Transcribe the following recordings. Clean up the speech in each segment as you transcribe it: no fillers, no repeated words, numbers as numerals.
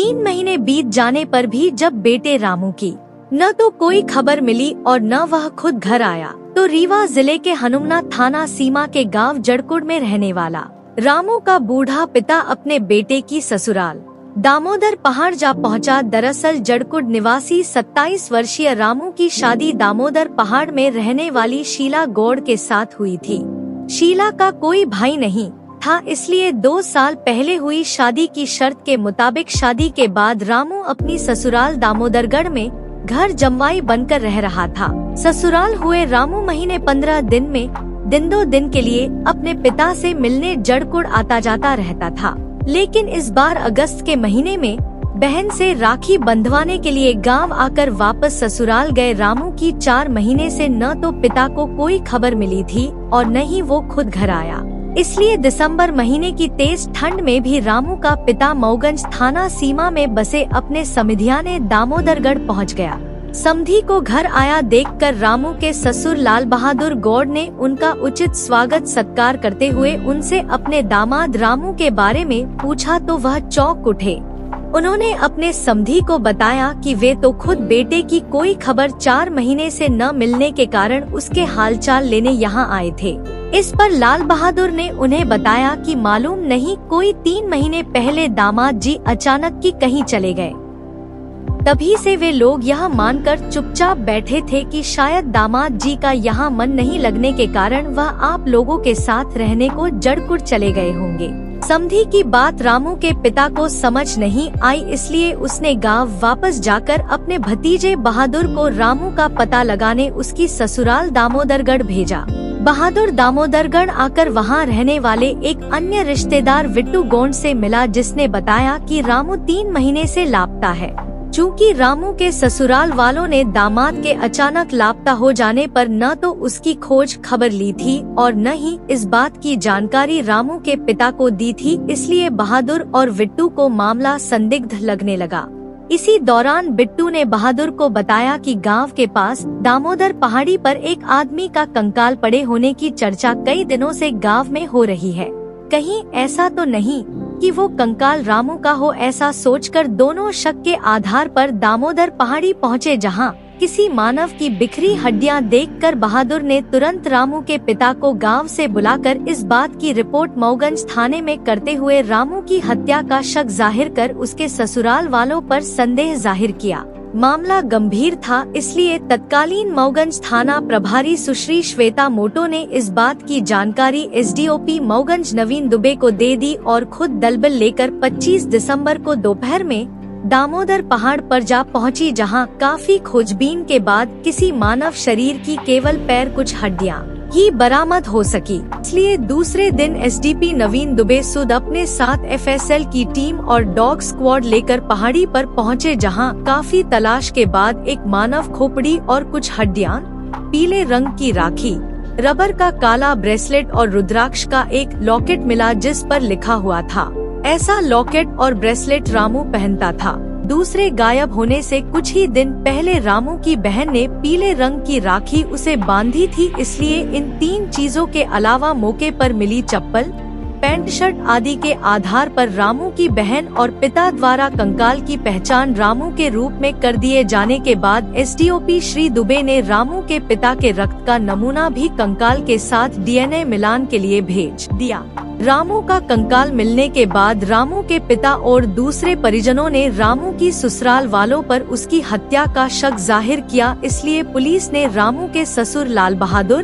3 महीने बीत जाने पर भी जब बेटे रामू की न तो कोई खबर मिली और न वह खुद घर आया, तो रीवा जिले के हनुमना थाना सीमा के गांव जड़कुड़ में रहने वाला रामू का बूढ़ा पिता अपने बेटे की ससुराल दामोदर पहाड़ जा पहुंचा। दरअसल जड़कुड़ निवासी 27 वर्षीय रामू की शादी दामोदर पहाड़ में रहने वाली शीला गौड़ के साथ हुई थी। शीला का कोई भाई नहीं था, इसलिए 2 साल पहले हुई शादी की शर्त के मुताबिक शादी के बाद रामू अपनी ससुराल दामोदरगढ़ में घर जमवाई बनकर रह रहा था। ससुराल हुए रामू महीने 15 दिन में दिन 2 दिन के लिए अपने पिता से मिलने जड़कुड़ आता जाता रहता था, लेकिन इस बार अगस्त के महीने में बहन से राखी बंधवाने के लिए गांव आकर वापस ससुराल गए रामू की 4 महीने से न तो पिता को कोई खबर मिली थी और न ही वो खुद घर आया। इसलिए दिसंबर महीने की तेज ठंड में भी रामू का पिता मऊगंज थाना सीमा में बसे अपने समधियाने दामोदरगढ़ पहुंच गया। समधी को घर आया देखकर रामू के ससुर लाल बहादुर गौड़ ने उनका उचित स्वागत सत्कार करते हुए उनसे अपने दामाद रामू के बारे में पूछा तो वह चौंक उठे। उन्होंने अपने समधी को बताया कि वे तो खुद बेटे की कोई खबर 4 महीने से न मिलने के कारण उसके हालचाल लेने यहाँ आए थे। इस पर लाल बहादुर ने उन्हें बताया कि मालूम नहीं कोई 3 महीने पहले दामाद जी अचानक की कहीं चले गए। तभी से वे लोग यह मानकर चुपचाप बैठे थे कि शायद दामाद जी का यहाँ मन नहीं लगने के कारण वह आप लोगों के साथ रहने को जड़कुड़ चले गए होंगे। समधी की बात रामू के पिता को समझ नहीं आई, इसलिए उसने गांव वापस जाकर अपने भतीजे बहादुर को रामू का पता लगाने उसकी ससुराल दामोदरगढ़ भेजा। बहादुर दामोदरगढ़ आकर वहां रहने वाले एक अन्य रिश्तेदार विट्टू गोंड से मिला, जिसने बताया कि रामू 3 महीने से लापता है। चूँकि रामू के ससुराल वालों ने दामाद के अचानक लापता हो जाने पर न तो उसकी खोज खबर ली थी और न ही इस बात की जानकारी रामू के पिता को दी थी, इसलिए बहादुर और विट्टू को मामला संदिग्ध लगने लगा। इसी दौरान बिट्टू ने बहादुर को बताया कि गांव के पास दामोदर पहाड़ी पर एक आदमी का कंकाल पड़े होने की चर्चा कई दिनों से गांव में हो रही है। कहीं ऐसा तो नहीं कि वो कंकाल रामू का हो, ऐसा सोचकर दोनों शक के आधार पर दामोदर पहाड़ी पहुँचे, जहाँ किसी मानव की बिखरी हड्डियां देखकर बहादुर ने तुरंत रामू के पिता को गांव से बुलाकर इस बात की रिपोर्ट मऊगंज थाने में करते हुए रामू की हत्या का शक जाहिर कर उसके ससुराल वालों पर संदेह जाहिर किया। मामला गंभीर था, इसलिए तत्कालीन मऊगंज थाना प्रभारी सुश्री श्वेता मोटो ने इस बात की जानकारी एसडीओपी मऊगंज नवीन दुबे को दे दी और खुद दलबल लेकर 25 दिसंबर को दोपहर में दामोदर पहाड़ पर जा पहुंची, जहां काफी खोजबीन के बाद किसी मानव शरीर की केवल पैर कुछ हड्डियां ही बरामद हो सकी। इसलिए दूसरे दिन एसडीपी नवीन दुबे सुद अपने साथ एफएसएल की टीम और डॉग स्क्वाड लेकर पहाड़ी पर पहुंचे, जहां काफी तलाश के बाद एक मानव खोपड़ी और कुछ हड्डियां, पीले रंग की राखी, रबर का काला ब्रेसलेट और रुद्राक्ष का एक लॉकेट मिला, जिस पर लिखा हुआ था ऐसा लॉकेट और ब्रेसलेट रामू पहनता था। दूसरे गायब होने से कुछ ही दिन पहले रामू की बहन ने पीले रंग की राखी उसे बांधी थी, इसलिए इन 3 चीजों के अलावा मौके पर मिली चप्पल, पैंट शर्ट आदि के आधार पर रामू की बहन और पिता द्वारा कंकाल की पहचान रामू के रूप में कर दिए जाने के बाद एसडीओपी श्री दुबे ने रामू के पिता के रक्त का नमूना भी कंकाल के साथ डीएनए मिलान के लिए भेज दिया। रामू का कंकाल मिलने के बाद रामू के पिता और दूसरे परिजनों ने रामू की ससुराल वालों पर उसकी हत्या का शक जाहिर किया, इसलिए पुलिस ने रामू के ससुर लाल बहादुर,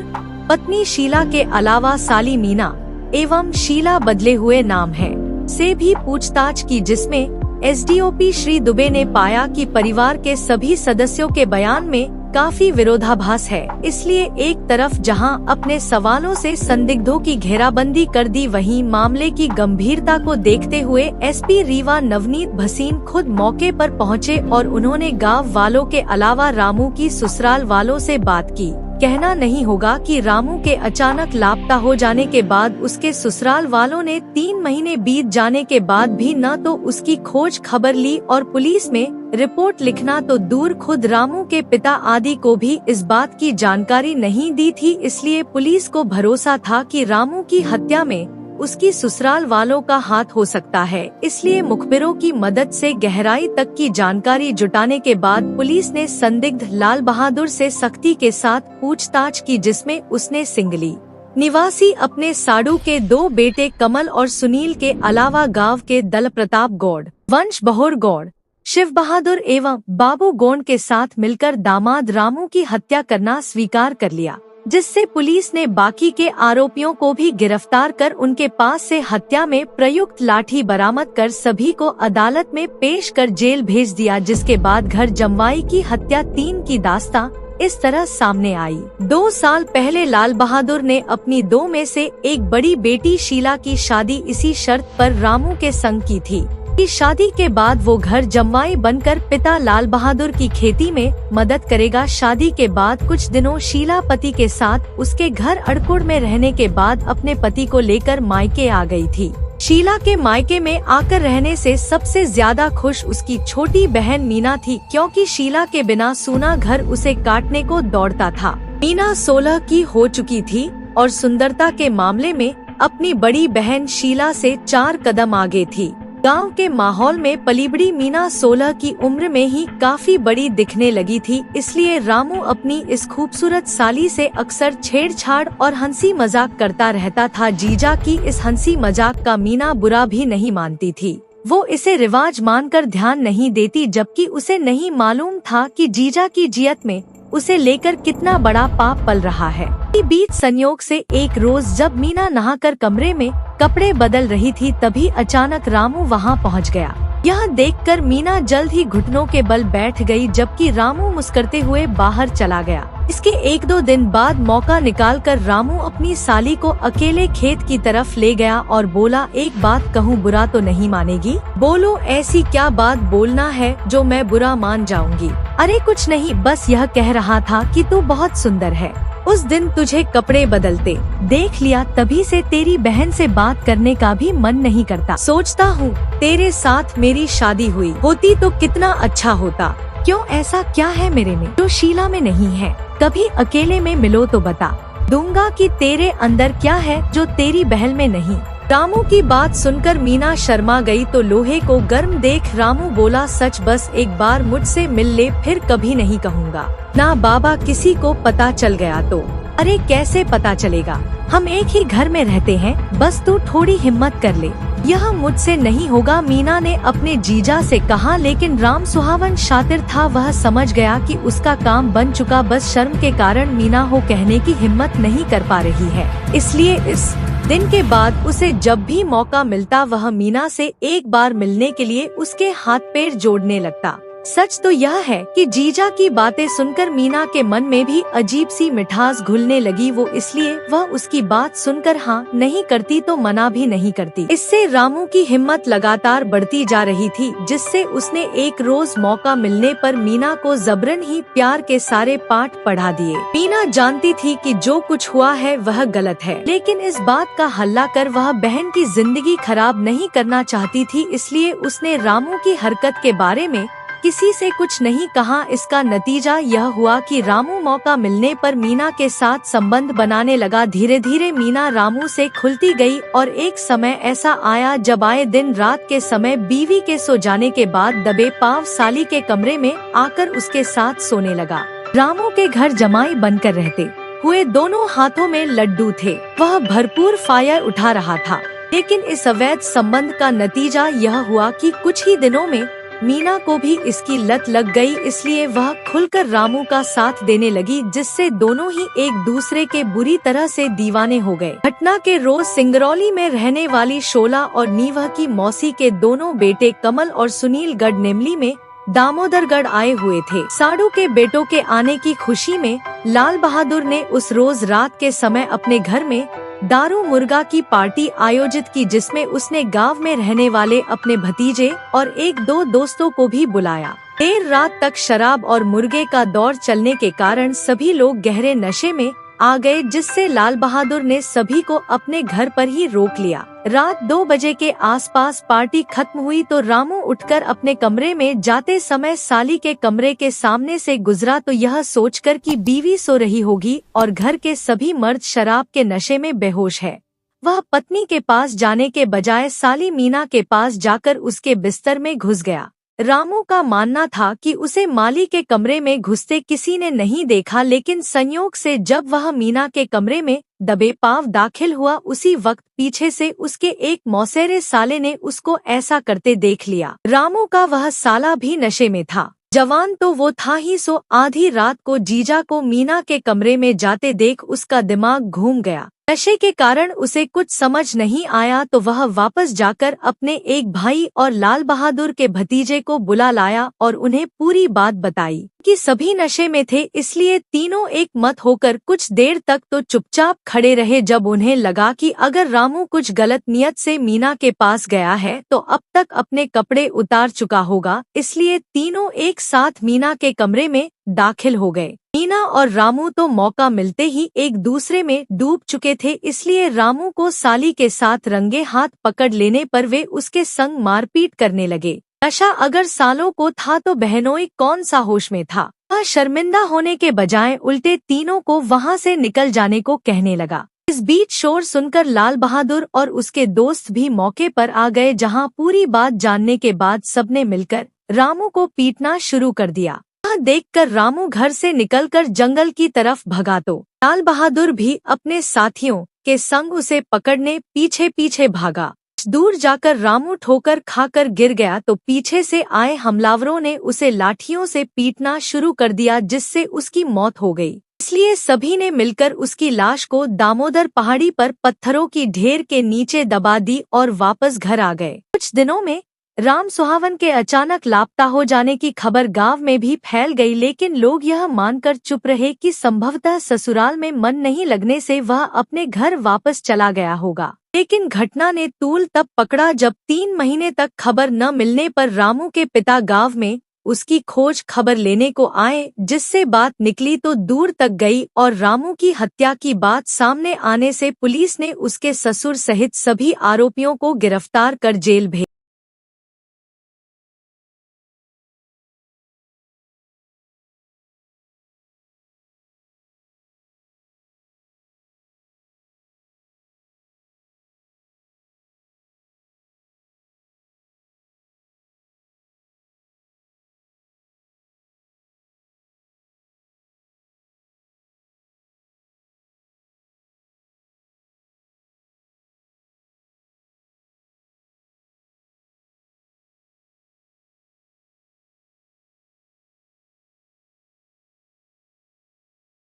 पत्नी शीला के अलावा साली मीना एवं शीला बदले हुए नाम है से भी पूछताछ की, जिसमें एसडीओपी श्री दुबे ने पाया कि परिवार के सभी सदस्यों के बयान में काफी विरोधाभास है। इसलिए एक तरफ जहां अपने सवालों से संदिग्धों की घेराबंदी कर दी, वहीं मामले की गंभीरता को देखते हुए एसपी रीवा नवनीत भसीन खुद मौके पर पहुंचे और उन्होंने गांव वालों के अलावा रामू की ससुराल वालों से बात की। कहना नहीं होगा कि रामू के अचानक लापता हो जाने के बाद उसके ससुराल वालों ने 3 महीने बीत जाने के बाद भी न तो उसकी खोज खबर ली और पुलिस में रिपोर्ट लिखना तो दूर, खुद रामू के पिता आदि को भी इस बात की जानकारी नहीं दी थी। इसलिए पुलिस को भरोसा था कि रामू की हत्या में उसकी ससुराल वालों का हाथ हो सकता है, इसलिए मुखबिरों की मदद से गहराई तक की जानकारी जुटाने के बाद पुलिस ने संदिग्ध लाल बहादुर से सख्ती के साथ पूछताछ की, जिसमें उसने सिंगली निवासी अपने साडू के 2 बेटे कमल और सुनील के अलावा गांव के दल प्रताप गौड़, वंश बहोर गौड़, शिव बहादुर एवं बाबू गौड़ के साथ मिलकर दामाद रामू की हत्या करना स्वीकार कर लिया, जिससे पुलिस ने बाकी के आरोपियों को भी गिरफ्तार कर उनके पास से हत्या में प्रयुक्त लाठी बरामद कर सभी को अदालत में पेश कर जेल भेज दिया। जिसके बाद घर जमवाई की हत्या 3 की दास्तां इस तरह सामने आई। 2 साल पहले लाल बहादुर ने अपनी 2 में से एक बड़ी बेटी शीला की शादी इसी शर्त पर रामू के संग की थी कि शादी के बाद वो घर जमवाई बनकर पिता लाल बहादुर की खेती में मदद करेगा। शादी के बाद कुछ दिनों शीला पति के साथ उसके घर अड़कुड़ में रहने के बाद अपने पति को लेकर मायके आ गई थी। शीला के मायके में आकर रहने से सबसे ज्यादा खुश उसकी छोटी बहन मीना थी, क्योंकि शीला के बिना सूना घर उसे काटने को दौड़ता था। मीना 16 की हो चुकी थी और सुंदरता के मामले में अपनी बड़ी बहन शीला से 4 कदम आगे थी। गांव के माहौल में पलीबड़ी मीना 16 की उम्र में ही काफी बड़ी दिखने लगी थी, इसलिए रामू अपनी इस खूबसूरत साली से अक्सर छेड़छाड़ और हंसी मजाक करता रहता था। जीजा की इस हंसी मजाक का मीना बुरा भी नहीं मानती थी। वो इसे रिवाज मानकर ध्यान नहीं देती, जबकि उसे नहीं मालूम था कि जीजा की जियत में उसे लेकर कितना बड़ा पाप पल रहा है। बीच संयोग से एक रोज जब मीना नहाकर कमरे में कपड़े बदल रही थी, तभी अचानक रामू वहां पहुंच गया। यह देखकर मीना जल्द ही घुटनों के बल बैठ गई, जबकि रामू मुस्कुराते हुए बाहर चला गया। इसके 1-2 दिन बाद मौका निकालकर रामू अपनी साली को अकेले खेत की तरफ ले गया और बोला, एक बात कहूँ, बुरा तो नहीं मानेगी? बोलो, ऐसी क्या बात बोलना है जो मैं बुरा मान जाऊंगी? अरे कुछ नहीं, बस यह कह रहा था कि तू बहुत सुंदर है। उस दिन तुझे कपड़े बदलते देख लिया, तभी से तेरी बहन से बात करने का भी मन नहीं करता। सोचता हूँ तेरे साथ मेरी शादी हुई होती तो कितना अच्छा होता। क्यों, ऐसा क्या है मेरे में जो शीला में नहीं है? कभी अकेले में मिलो तो बता दूंगा कि तेरे अंदर क्या है जो तेरी बहन में नहीं। रामू की बात सुनकर मीना शर्मा गई तो लोहे को गर्म देख रामू बोला, सच, बस एक बार मुझसे मिल ले, फिर कभी नहीं कहूँगा। ना बाबा, किसी को पता चल गया तो? अरे कैसे पता चलेगा, हम एक ही घर में रहते हैं, बस तू थोड़ी हिम्मत कर ले। यह मुझसे नहीं होगा, मीना ने अपने जीजा से कहा। लेकिन राम सुहावन शातिर था, वह समझ गया कि उसका काम बन चुका। बस शर्म के कारण मीना हो कहने की हिम्मत नहीं कर पा रही है, इसलिए इस दिन के बाद उसे जब भी मौका मिलता वह मीना से एक बार मिलने के लिए उसके हाथ पैर जोड़ने लगता। सच तो यह है कि जीजा की बातें सुनकर मीना के मन में भी अजीब सी मिठास घुलने लगी। वो इसलिए वह उसकी बात सुनकर हाँ नहीं करती तो मना भी नहीं करती। इससे रामू की हिम्मत लगातार बढ़ती जा रही थी, जिससे उसने एक रोज मौका मिलने पर मीना को जबरन ही प्यार के सारे पाठ पढ़ा दिए। मीना जानती थी कि जो कुछ हुआ है वह गलत है, लेकिन इस बात का हल्ला कर वह बहन की जिंदगी खराब नहीं करना चाहती थी। इसलिए उसने रामू की हरकत के बारे में किसी से कुछ नहीं कहा। इसका नतीजा यह हुआ कि रामू मौका मिलने पर मीना के साथ संबंध बनाने लगा। धीरे धीरे मीना रामू से खुलती गई और एक समय ऐसा आया जब आए दिन रात के समय बीवी के सो जाने के बाद दबे पांव साली के कमरे में आकर उसके साथ सोने लगा। रामू के घर जमाई बनकर रहते हुए दोनों हाथों में लड्डू थे। वह भरपूर फायर उठा रहा था, लेकिन इस अवैध संबंध का नतीजा यह हुआ कि कुछ ही दिनों में मीना को भी इसकी लत लग गई। इसलिए वह खुलकर रामू का साथ देने लगी, जिससे दोनों ही एक दूसरे के बुरी तरह से दीवाने हो गए। घटना के रोज सिंगरौली में रहने वाली शोला और नीवह की मौसी के दोनों बेटे कमल और सुनील गढ़ नेमली में दामोदरगढ़ आए हुए थे। साडू के बेटों के आने की खुशी में लाल बहादुर ने उस रोज रात के समय अपने घर में दारू मुर्गा की पार्टी आयोजित की, जिसमें उसने गांव में रहने वाले अपने भतीजे और 1-2 दोस्तों को भी बुलाया। देर रात तक शराब और मुर्गे का दौर चलने के कारण सभी लोग गहरे नशे में आ गए, जिससे लाल बहादुर ने सभी को अपने घर पर ही रोक लिया। रात 2 बजे के आसपास पार्टी खत्म हुई तो रामू उठकर अपने कमरे में जाते समय साली के कमरे के सामने से गुजरा तो यह सोचकर कि बीवी सो रही होगी और घर के सभी मर्द शराब के नशे में बेहोश है, वह पत्नी के पास जाने के बजाय साली मीना के पास जाकर उसके बिस्तर में घुस गया। रामू का मानना था कि उसे माली के कमरे में घुसते किसी ने नहीं देखा, लेकिन संयोग से जब वह मीना के कमरे में दबे पांव दाखिल हुआ, उसी वक्त पीछे से उसके एक मौसेरे साले ने उसको ऐसा करते देख लिया। रामू का वह साला भी नशे में था। जवान तो वो था ही, सो आधी रात को जीजा को मीना के कमरे में जाते देख उसका दिमाग घूम गया। नशे के कारण उसे कुछ समझ नहीं आया तो वह वापस जाकर अपने एक भाई और लाल बहादुर के भतीजे को बुला लाया और उन्हें पूरी बात बताई कि सभी नशे में थे, इसलिए तीनों एक मत होकर कुछ देर तक तो चुपचाप खड़े रहे। जब उन्हें लगा कि अगर रामू कुछ गलत नियत से मीना के पास गया है तो अब तक अपने कपड़े उतार चुका होगा, इसलिए तीनों एक साथ मीना के कमरे में दाखिल हो गए। मीना और रामू तो मौका मिलते ही एक दूसरे में डूब चुके थे, इसलिए रामू को साली के साथ रंगे हाथ पकड़ लेने पर वे उसके संग मारपीट करने लगे। नशा अगर सालों को था तो बहनोई कौन सा होश में था। वह शर्मिंदा होने के बजाय उल्टे तीनों को वहां से निकल जाने को कहने लगा। इस बीच शोर सुनकर लाल बहादुर और उसके दोस्त भी मौके पर आ गए, जहां पूरी बात जानने के बाद सबने मिलकर रामू को पीटना शुरू कर दिया। देखकर रामू घर से निकलकर जंगल की तरफ भगा तो लाल बहादुर भी अपने साथियों के संग उसे पकड़ने पीछे पीछे भागा। दूर जाकर रामू ठोकर खाकर गिर गया तो पीछे से आए हमलावरों ने उसे लाठियों से पीटना शुरू कर दिया, जिससे उसकी मौत हो गई। इसलिए सभी ने मिलकर उसकी लाश को दामोदर पहाड़ी पर पत्थरों की ढेर के नीचे दबा दी और वापस घर आ गए। कुछ दिनों में राम सुहावन के अचानक लापता हो जाने की खबर गांव में भी फैल गई, लेकिन लोग यह मानकर चुप रहे कि संभवतः ससुराल में मन नहीं लगने से वह अपने घर वापस चला गया होगा। लेकिन घटना ने तूल तब पकड़ा जब 3 महीने तक खबर न मिलने पर रामू के पिता गांव में उसकी खोज खबर लेने को आए, जिससे बात निकली तो दूर तक गई और रामू की हत्या की बात सामने आने से पुलिस ने उसके ससुर सहित सभी आरोपियों को गिरफ्तार कर जेल भेजा।